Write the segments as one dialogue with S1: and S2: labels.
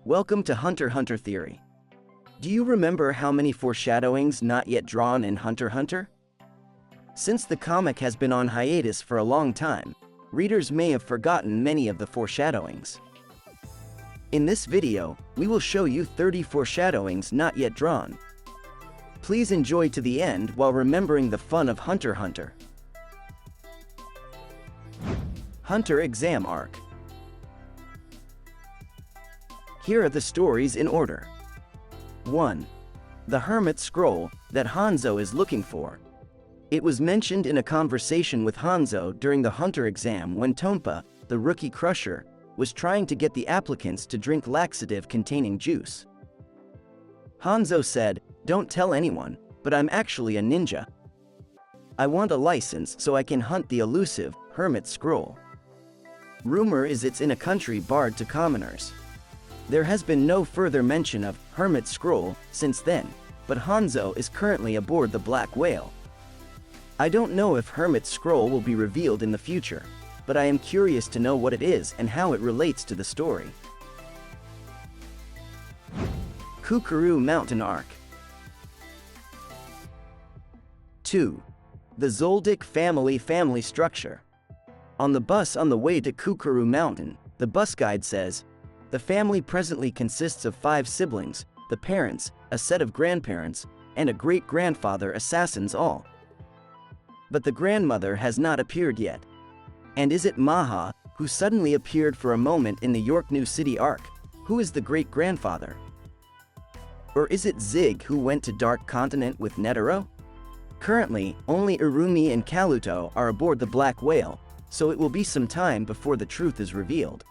S1: Welcome to Hunter Theory. Do you remember how many foreshadowings not yet drawn in Hunter? Since the comic has been on hiatus for a long time, readers may have forgotten many of the foreshadowings. In this video, we will show you 30 foreshadowings not yet drawn. Please enjoy to the end while remembering the fun of Hunter. Hunter Exam Arc. Here are the stories in order. 1. The Hermit Scroll that Hanzo is looking for. It was mentioned in a conversation with Hanzo during the Hunter exam when Tonpa, the rookie crusher, was trying to get the applicants to drink laxative containing juice. Hanzo said, "Don't tell anyone, but I'm actually a ninja. I want a license so I can hunt the elusive Hermit Scroll. Rumor is it's in a country barred to commoners." There has been no further mention of Hermit Scroll since then, but Hanzo is currently aboard the Black Whale. I don't know if Hermit Scroll will be revealed in the future, but I am curious to know what it is and how it relates to the story. Kukuru Mountain Arc. 2. The Zoldyck family structure. On the bus on the way to Kukuru Mountain, the bus guide says, the family presently consists of 5 siblings, the parents, a set of grandparents, and a great-grandfather assassins all. But the grandmother has not appeared yet. And is it Maha, who suddenly appeared for a moment in the York New City arc, who is the great-grandfather? Or is it Zig who went to Dark Continent with Netero? Currently, only Irumi and Kaluto are aboard the Black Whale, so it will be some time before the truth is revealed.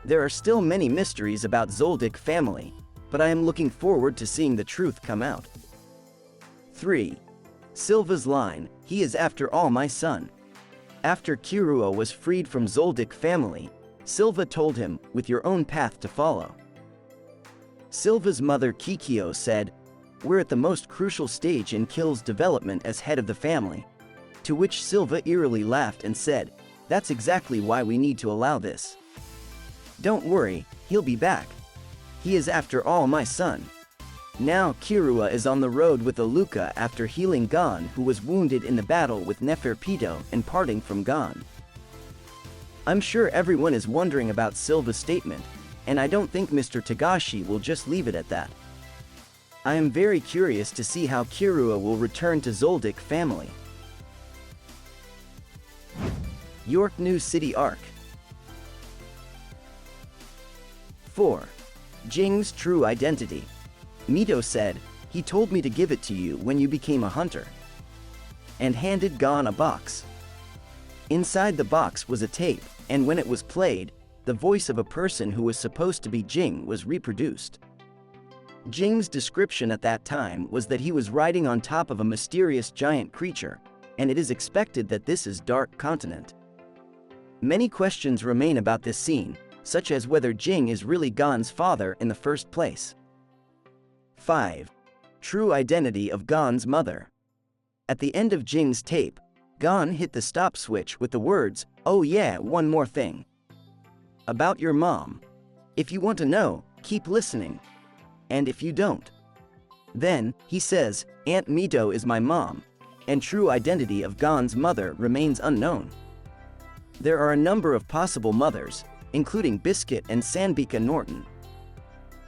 S1: There are still many mysteries about Zoldyck family, but I am looking forward to seeing the truth come out. 3. Silva's line, he is after all my son. After Killua was freed from Zoldyck family, Silva told him, with your own path to follow. Silva's mother Kikyo said, we're at the most crucial stage in Kill's development as head of the family. To which Silva eerily laughed and said, that's exactly why we need to allow this. Don't worry, he'll be back. He is after all my son. Now Killua is on the road with Aluka after healing Gon, who was wounded in the battle with Neferpitou and parting from Gon. I'm sure everyone is wondering about Silva's statement, and I don't think Mr. Togashi will just leave it at that. I am very curious to see how Killua will return to Zoldyck family. York New City Arc. 4. Jing's true identity. Mito said, he told me to give it to you when you became a hunter. And handed Gon a box. Inside the box was a tape, and when it was played, the voice of a person who was supposed to be Jing was reproduced. Jing's description at that time was that he was riding on top of a mysterious giant creature, and it is expected that this is Dark Continent. Many questions remain about this scene, such as whether Jing is really Gon's father in the first place. 5. True identity of Gon's mother. At the end of Jing's tape, Gon hit the stop switch with the words, oh yeah, one more thing. About your mom. If you want to know, keep listening. And if you don't. Then, he says, Aunt Mito is my mom, and true identity of Gon's mother remains unknown. There are a number of possible mothers, including Biscuit and Sanbika Norton.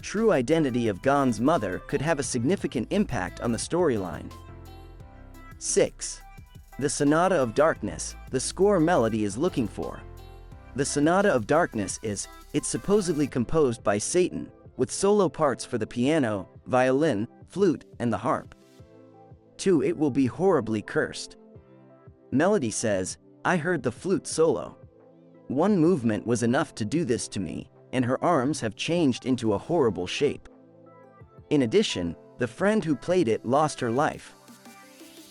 S1: True identity of Gon's mother could have a significant impact on the storyline. 6. The Sonata of Darkness, the score Melody is looking for. The Sonata of Darkness it's supposedly composed by Satan, with solo parts for the piano, violin, flute, and the harp. 2. It will be horribly cursed. Melody says, I heard the flute solo. One movement was enough to do this to me, and her arms have changed into a horrible shape. In addition, the friend who played it lost her life.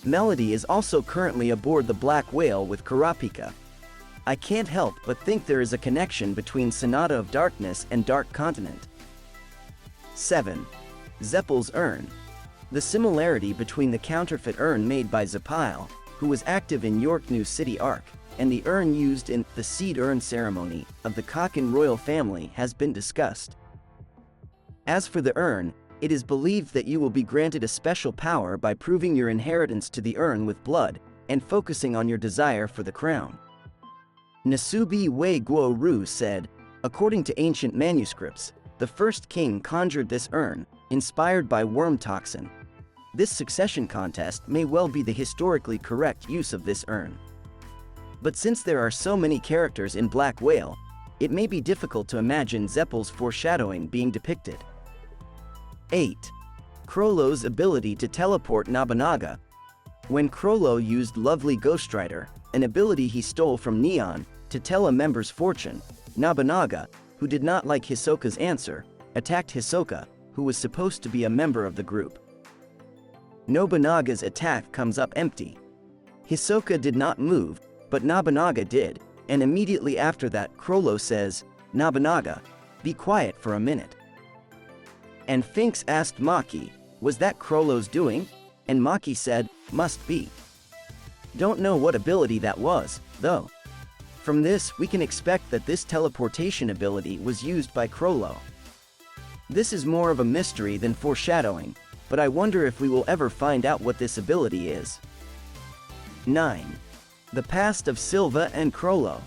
S1: Melody is also currently aboard the Black Whale with Kurapika. I can't help but think there is a connection between Sonata of Darkness and Dark Continent. 7. Zeppel's urn. The similarity between the counterfeit urn made by Zeppel, who was active in York New City arc, and the urn used in the seed urn ceremony of the Kakin royal family has been discussed. As for the urn, it is believed that you will be granted a special power by proving your inheritance to the urn with blood, and focusing on your desire for the crown. Nasubi Wei Guo Ru said, according to ancient manuscripts, the first king conjured this urn, inspired by worm toxin. This succession contest may well be the historically correct use of this urn. But since there are so many characters in Black Whale, it may be difficult to imagine Zeppel's foreshadowing being depicted. 8. Chrollo's ability to teleport Nobunaga. When Chrollo used Lovely Ghostwriter, an ability he stole from Neon, to tell a member's fortune, Nobunaga, who did not like Hisoka's answer, attacked Hisoka, who was supposed to be a member of the group. Nobunaga's attack comes up empty. Hisoka did not move, but Nobunaga did, and immediately after that Chrollo says, "Nobunaga, be quiet for a minute." And Finks asked Maki, was that Chrollo's doing? And Maki said, must be. Don't know what ability that was, though. From this, we can expect that this teleportation ability was used by Chrollo. This is more of a mystery than foreshadowing, but I wonder if we will ever find out what this ability is. 9. The past of Silva and Chrollo.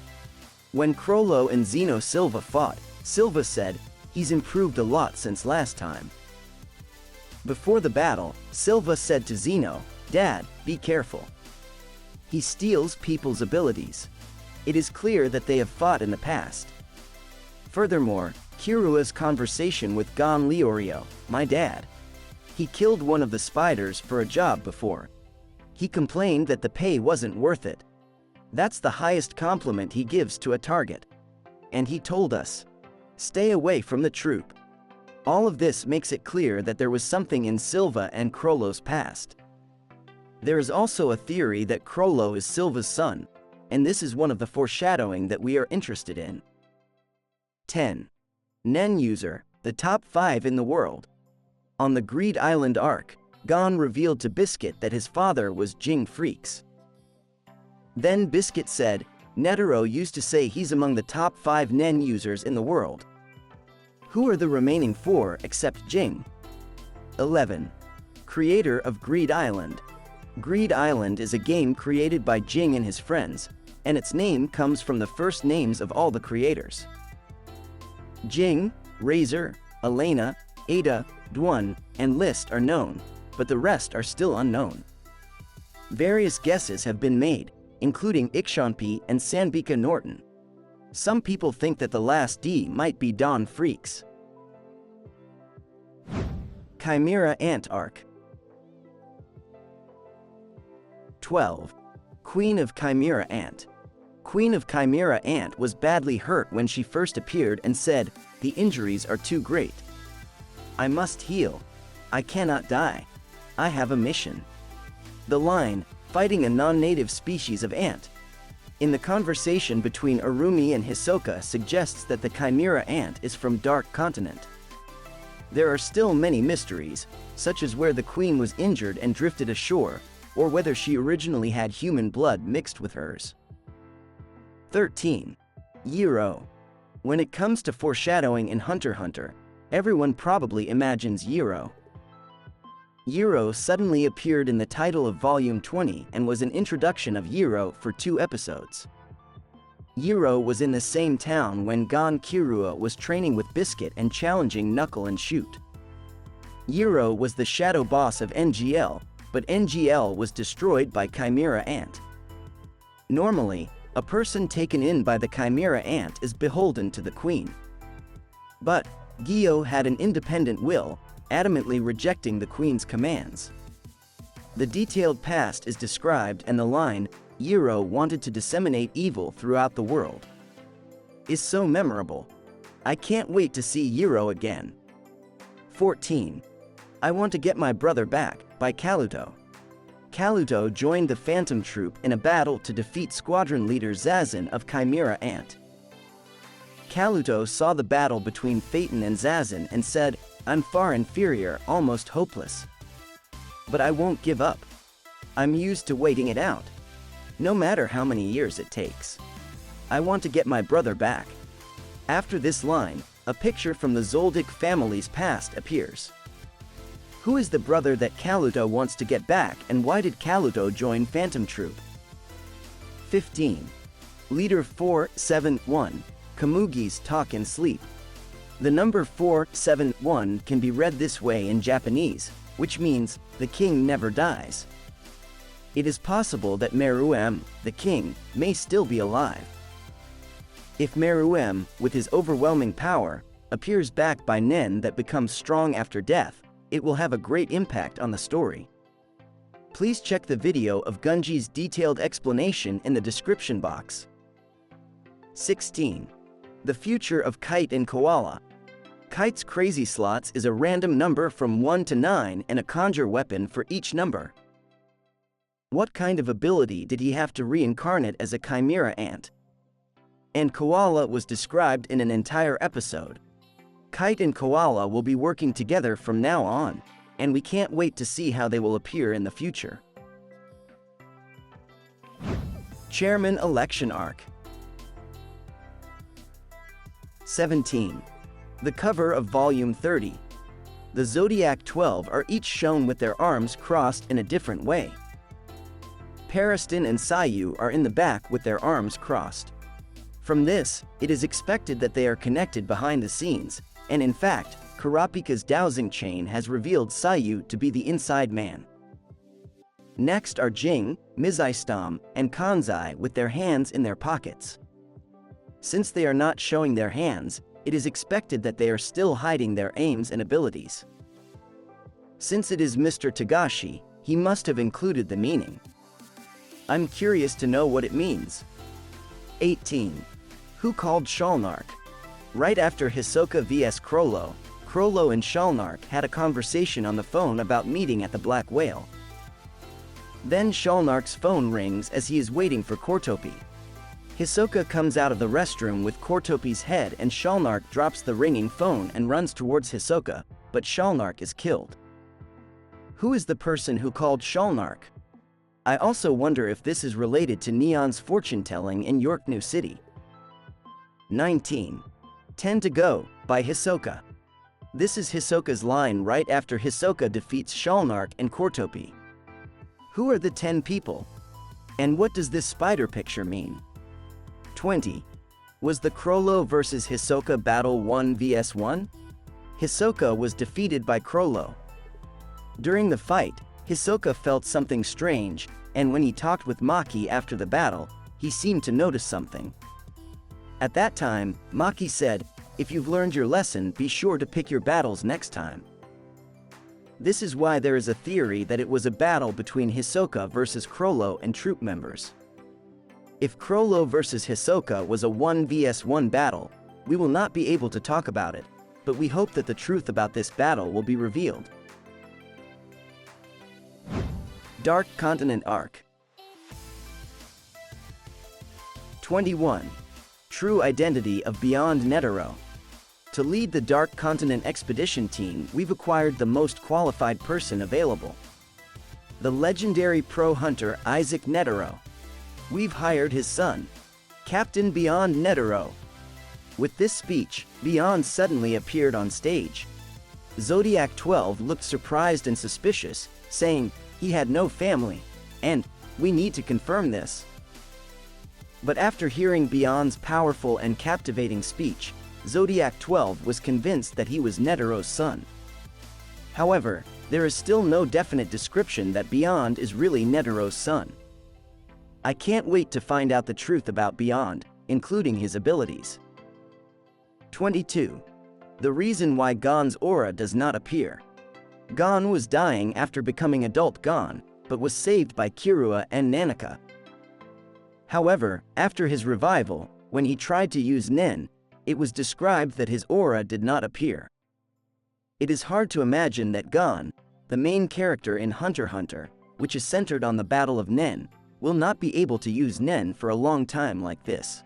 S1: When Chrollo and Zeno Silva fought, Silva said, he's improved a lot since last time. Before the battle, Silva said to Zeno, Dad, be careful. He steals people's abilities. It is clear that they have fought in the past. Furthermore, Kirua's conversation with Gon Leorio, my dad. He killed one of the spiders for a job before. He complained that the pay wasn't worth it. That's the highest compliment he gives to a target. And he told us, stay away from the troop. All of this makes it clear that there was something in Silva and Chrollo's past. There is also a theory that Chrollo is Silva's son, and this is one of the foreshadowing that we are interested in. 10. Nen User, the top 5 in the world. On the Greed Island arc, Gon revealed to Biscuit that his father was Jing Freaks. Then Biscuit said, Netero used to say he's among the top 5 Nen users in the world. Who are the remaining 4 except Jing? 11. Creator of Greed Island. Greed Island is a game created by Jing and his friends, and its name comes from the first names of all the creators. Jing, Razor, Elena, Ada, Dwan, and List are known, but the rest are still unknown. Various guesses have been made, including Ikshanpi and Sanbika Norton. Some people think that the last D might be Dawn Freaks. Chimera Ant Arc. 12. Queen of Chimera Ant. Queen of Chimera Ant was badly hurt when she first appeared and said, the injuries are too great. I must heal. I cannot die. I have a mission. The line, fighting a non-native species of ant. In the conversation between Arumi and Hisoka suggests that the Chimera Ant is from Dark Continent. There are still many mysteries, such as where the queen was injured and drifted ashore, or whether she originally had human blood mixed with hers. 13. Yiro. When it comes to foreshadowing in HUNTER x HUNTER, everyone probably imagines Yiro. Yiro suddenly appeared in the title of Volume 20 and was an introduction of Yiro for 2 episodes. Yiro was in the same town when Gon Killua was training with Biscuit and challenging Knuckle and Shoot. Yiro was the shadow boss of NGL, but NGL was destroyed by Chimera Ant. Normally, a person taken in by the Chimera Ant is beholden to the queen. But Gyo had an independent will, adamantly rejecting the queen's commands. The detailed past is described and the line, Yiro wanted to disseminate evil throughout the world, is so memorable. I can't wait to see Yiro again. 14. I Want to Get My Brother Back, by Kaluto. Kaluto joined the Phantom Troop in a battle to defeat squadron leader Zazin of Chimera Ant. Kaluto saw the battle between Phaeton and Zazin and said, I'm far inferior, almost hopeless. But I won't give up. I'm used to waiting it out. No matter how many years it takes. I want to get my brother back. After this line, a picture from the Zoldyck family's past appears. Who is the brother that Kaluto wants to get back, and why did Kaluto join Phantom Troop? 15. Leader 471, Komugi's Talk and Sleep. The number 471 can be read this way in Japanese, which means, the king never dies. It is possible that Meruem, the king, may still be alive. If Meruem, with his overwhelming power, appears back by Nen that becomes strong after death, it will have a great impact on the story. Please check the video of Gunji's detailed explanation in the description box. 16. The future of Kite and Koala. Kite's crazy slots is a random number from 1 to 9 and a conjure weapon for each number. What kind of ability did he have to reincarnate as a chimera ant? And Koala was described in an entire episode. Kite and Koala will be working together from now on, and we can't wait to see how they will appear in the future. Chairman Election Arc. 17. The cover of Volume 30. The Zodiac 12 are each shown with their arms crossed in a different way. Pariston and Sayu are in the back with their arms crossed. From this, it is expected that they are connected behind the scenes, and in fact, Kurapika's dowsing chain has revealed Sayu to be the inside man. Next are Jing, Mizaistam, and Kanzai with their hands in their pockets. Since they are not showing their hands, it is expected that they are still hiding their aims and abilities. Since it is Mr. Togashi, he must have included the meaning. I'm curious to know what it means. 18. Who called Shalnark? Right after Hisoka vs Chrollo, Chrollo and Shalnark had a conversation on the phone about meeting at the Black Whale. Then Shalnark's phone rings as he is waiting for Kortopi. Hisoka comes out of the restroom with Kortopi's head, and Shalnark drops the ringing phone and runs towards Hisoka, but Shalnark is killed. Who is the person who called Shalnark? I also wonder if this is related to Neon's fortune-telling in York New City. 19. 10 to Go, by Hisoka. This is Hisoka's line right after Hisoka defeats Shalnark and Kortopi. Who are the 10 people? And what does this spider picture mean? 20. Was the Chrollo vs Hisoka battle 1 vs 1? Hisoka was defeated by Chrollo. During the fight, Hisoka felt something strange, and when he talked with Maki after the battle, he seemed to notice something. At that time, Maki said, "If you've learned your lesson, be sure to pick your battles next time." This is why there is a theory that it was a battle between Hisoka versus Chrollo and troop members. If Chrollo versus Hisoka was a 1 vs 1 battle, we will not be able to talk about it, but we hope that the truth about this battle will be revealed. Dark Continent Arc. 21. True Identity of Beyond Netero. To lead the Dark Continent expedition team, we've acquired the most qualified person available. The legendary pro hunter Isaac Netero. We've hired his son, Captain Beyond Netero. With this speech, Beyond suddenly appeared on stage. Zodiac 12 looked surprised and suspicious, saying, he had no family, and, we need to confirm this. But after hearing Beyond's powerful and captivating speech, Zodiac 12 was convinced that he was Netero's son. However, there is still no definite description that Beyond is really Netero's son. I can't wait to find out the truth about Beyond, including his abilities. 22. The reason why Gon's aura does not appear. Gon was dying after becoming adult Gon, but was saved by Killua and Nanaka. However, after his revival, when he tried to use Nen, it was described that his aura did not appear. It is hard to imagine that Gon, the main character in HUNTER x HUNTER, which is centered on the Battle of Nen, will not be able to use Nen for a long time like this.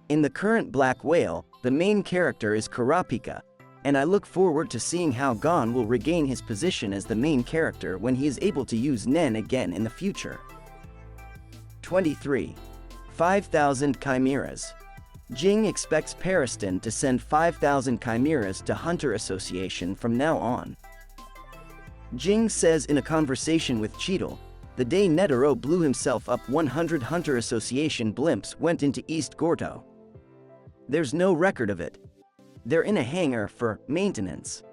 S1: In the current Black Whale, the main character is Kurapika, and I look forward to seeing how Gon will regain his position as the main character when he is able to use Nen again in the future. 23. 5,000 Chimeras. Jing expects Pariston to send 5,000 chimeras to Hunter Association from now on. Jing says in a conversation with Cheadle, the day Netero blew himself up 100 Hunter Association blimps went into East Gordo. There's no record of it. They're in a hangar for maintenance.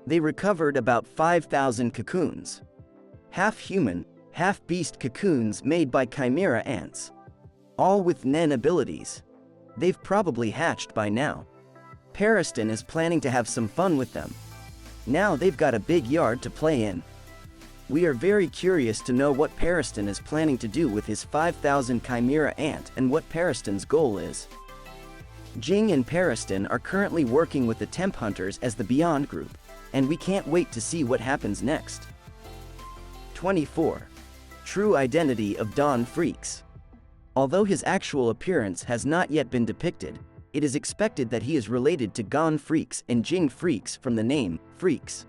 S1: They recovered about 5,000 cocoons. Half-human, half-beast cocoons made by chimera ants. All with Nen abilities. They've probably hatched by now. Pariston is planning to have some fun with them. Now they've got a big yard to play in. We are very curious to know what Pariston is planning to do with his 5,000 chimera ant and what Pariston's goal is. Jing and Pariston are currently working with the Temp Hunters as the Beyond Group, and we can't wait to see what happens next. 24. True identity of Don Freaks. Although his actual appearance has not yet been depicted, it is expected that he is related to Gon Freaks and Jing Freaks from the name Freaks.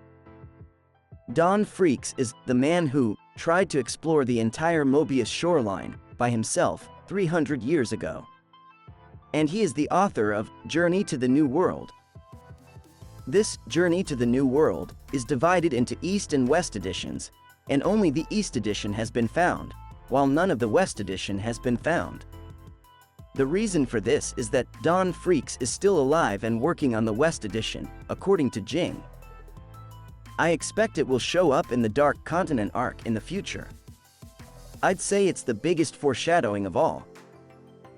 S1: Don Freaks is the man who tried to explore the entire Mobius shoreline by himself 300 years ago. And he is the author of Journey to the New World. This Journey to the New World is divided into East and West editions, and only the East edition has been found, while none of the West edition has been found. The reason for this is that Don Freaks is still alive and working on the West edition, according to Jing. I expect it will show up in the Dark Continent arc in the future. I'd say it's the biggest foreshadowing of all.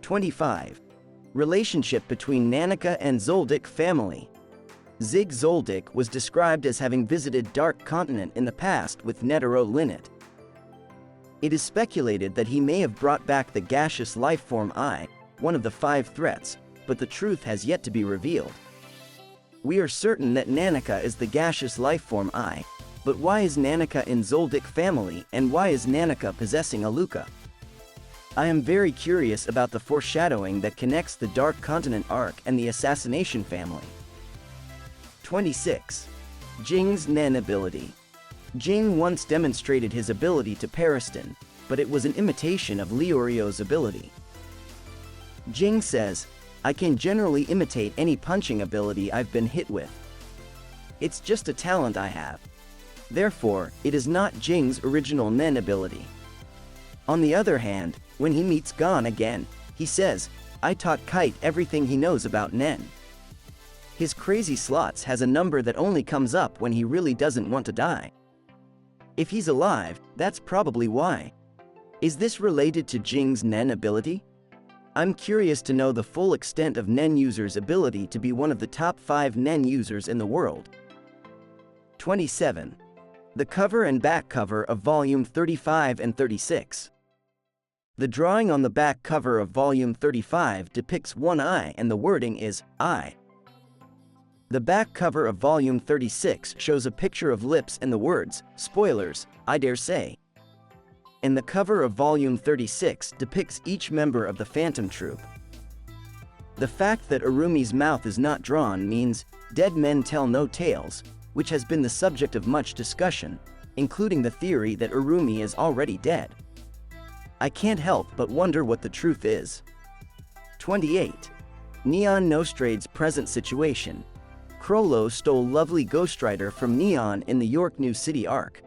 S1: 25. Relationship between Nanika and Zoldyck family. Zig Zoldyck was described as having visited Dark Continent in the past with Netero Linnet. It is speculated that he may have brought back the gaseous lifeform I, one of the 5 threats, but the truth has yet to be revealed. We are certain that Nanika is the gaseous lifeform I, but why is Nanika in Zoldyck family and why is Nanika possessing Aluka? I am very curious about the foreshadowing that connects the Dark Continent arc and the Assassination family. 26. Jing's Nen ability. Jing once demonstrated his ability to Pariston, but it was an imitation of Leorio's ability. Jing says, I can generally imitate any punching ability I've been hit with. It's just a talent I have. Therefore, it is not Jing's original Nen ability. On the other hand, when he meets Gon again, he says, I taught Kite everything he knows about Nen. His crazy slots has a number that only comes up when he really doesn't want to die. If he's alive, that's probably why. Is this related to Jing's Nen ability? I'm curious to know the full extent of Nen users' ability to be one of the top 5 Nen users in the world. 27. The cover and back cover of Volume 35 and 36. The drawing on the back cover of Volume 35 depicts one eye and the wording is, I. The back cover of Volume 36 shows a picture of lips and the words, spoilers, I dare say. And the cover of Volume 36 depicts each member of the Phantom Troop. The fact that Arumi's mouth is not drawn means dead men tell no tales, which has been the subject of much discussion, including the theory that Arumi is already dead. I can't help but wonder what the truth is. 28. Neon Nostrade's present situation. Chrollo stole lovely Ghost Rider from Neon in the York New City arc.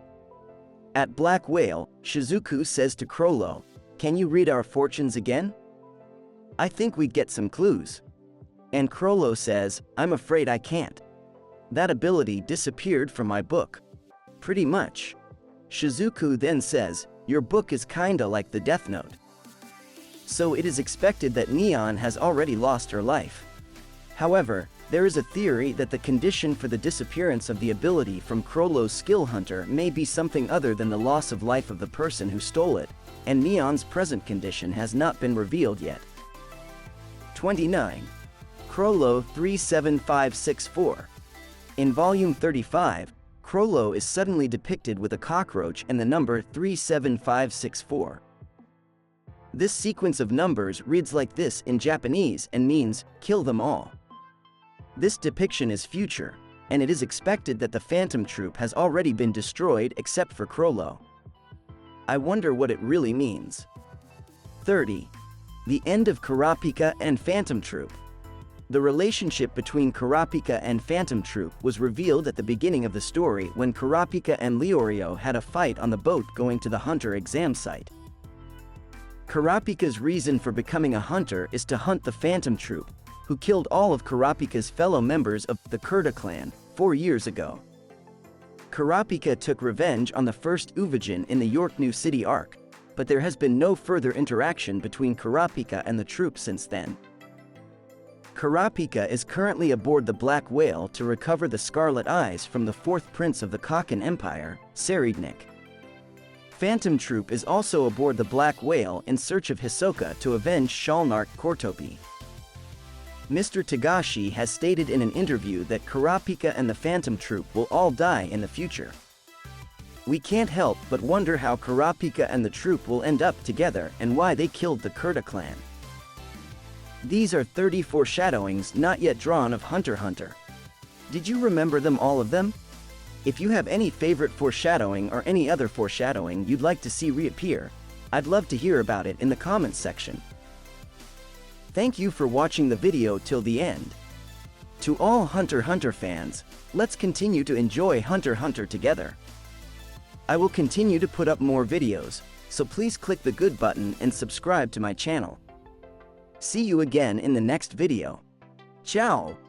S1: At Black Whale, Shizuku says to Chrollo, can you read our fortunes again? I think we'd get some clues. And Chrollo says, I'm afraid I can't. That ability disappeared from my book. Pretty much. Shizuku then says, your book is kinda like the Death Note. So it is expected that Neon has already lost her life. However, there is a theory that the condition for the disappearance of the ability from Chrollo's skill hunter may be something other than the loss of life of the person who stole it, and Neon's present condition has not been revealed yet. 29. Chrollo 37564. In Volume 35, Chrollo is suddenly depicted with a cockroach and the number 37564. This sequence of numbers reads like this in Japanese and means, kill them all. This depiction is future, and it is expected that the Phantom Troop has already been destroyed except for Chrollo. I wonder what it really means. 30. The end of Kurapika and Phantom Troop. The relationship between Kurapika and Phantom Troop was revealed at the beginning of the story when Kurapika and Leorio had a fight on the boat going to the hunter exam site. Kurapika's reason for becoming a hunter is to hunt the Phantom Troop, who killed all of Kurapika's fellow members of the Kurta clan 4 years ago. Kurapika took revenge on the first Uvajin in the York New City arc, but there has been no further interaction between Kurapika and the troop since then. Kurapika is currently aboard the Black Whale to recover the Scarlet Eyes from the fourth prince of the Kakin Empire, Seridnik. Phantom Troop is also aboard the Black Whale in search of Hisoka to avenge Shalnark Kortopi. Mr. Togashi has stated in an interview that Kurapika and the Phantom Troop will all die in the future. We can't help but wonder how Kurapika and the troop will end up together and why they killed the Kurta clan. These are 30 foreshadowings not yet drawn of HUNTER x HUNTER. Did you remember them, all of them? If you have any favorite foreshadowing or any other foreshadowing you'd like to see reappear, I'd love to hear about it in the comments section. Thank you for watching the video till the end. To all HUNTER x HUNTER fans, let's continue to enjoy HUNTER x HUNTER together. I will continue to put up more videos, so please click the good button and subscribe to my channel. See you again in the next video. Ciao!